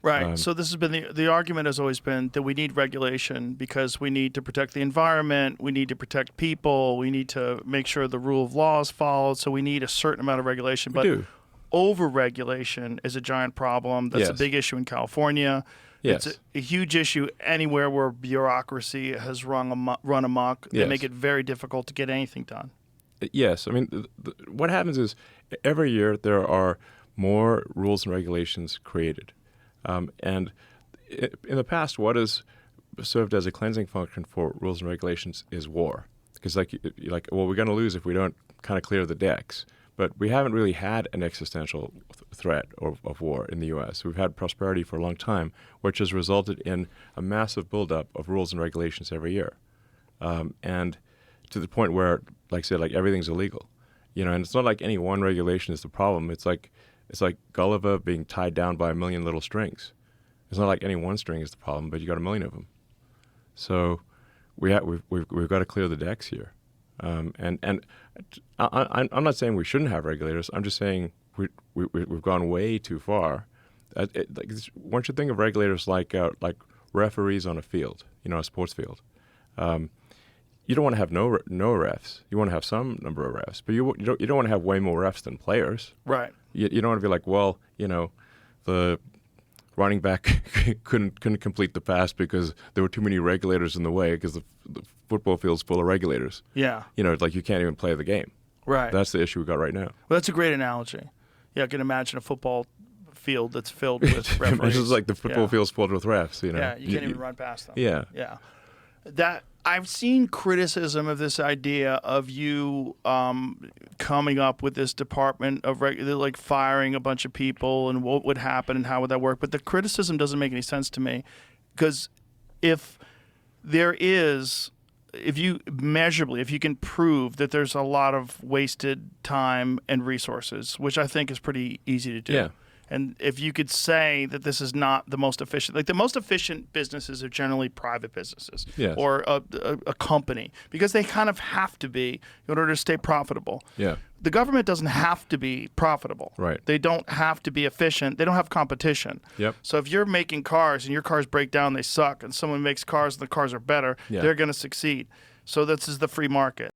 Right. So this has been the argument has always been that we need regulation because we need to protect the environment, we need to protect people, we need to make sure the rule of law is followed. So we need a certain amount of regulation. We do. Overregulation is a giant problem. That's a big issue in California. Yes. It's a huge issue anywhere where bureaucracy has run amok. They make it very difficult to get anything done. Yes. I mean, what happens is every year there are more rules and regulations created. And in the past, what has served as a cleansing function for rules and regulations is war. Because well, we're going to lose if we don't kind of clear the decks. But we haven't really had an existential threat of war in the U.S. We've had prosperity for a long time, which has resulted in a massive buildup of rules and regulations every year. And to the point where, like I said, like everything's illegal. And it's not like any one regulation is the problem. It's like Gulliver being tied down by a million little strings. It's not like any one string is the problem, but you got a million of them. So we've got to clear the decks here. And I'm not saying we shouldn't have regulators. I'm just saying we've gone way too far. One should think of regulators like referees on a field, a sports field. You don't want to have no refs. You want to have some number of refs, but you don't want to have way more refs than players. Right. You don't want to be like, well, the running back couldn't complete the pass because there were too many regulators in the way because the football field's full of regulators. Yeah. It's like you can't even play the game. Right. That's the issue we got right now. Well, that's a great analogy. Yeah, I can imagine a football field that's filled with referees. It's like the football field's filled with refs. Yeah, you can't even run past them. Yeah. Yeah. That I've seen criticism of this idea of you coming up with this department of like firing a bunch of people and what would happen and how would that work. But the criticism doesn't make any sense to me because if you can prove that there's a lot of wasted time and resources, which I think is pretty easy to do. Yeah. And if you could say that this is not the most efficient, like the most efficient businesses are generally private businesses or a company because they kind of have to be in order to stay profitable. Yeah. The government doesn't have to be profitable. Right. They don't have to be efficient. They don't have competition. Yep. So if you're making cars and your cars break down, they suck, and someone makes cars and the cars are better, they're going to succeed. So this is the free market.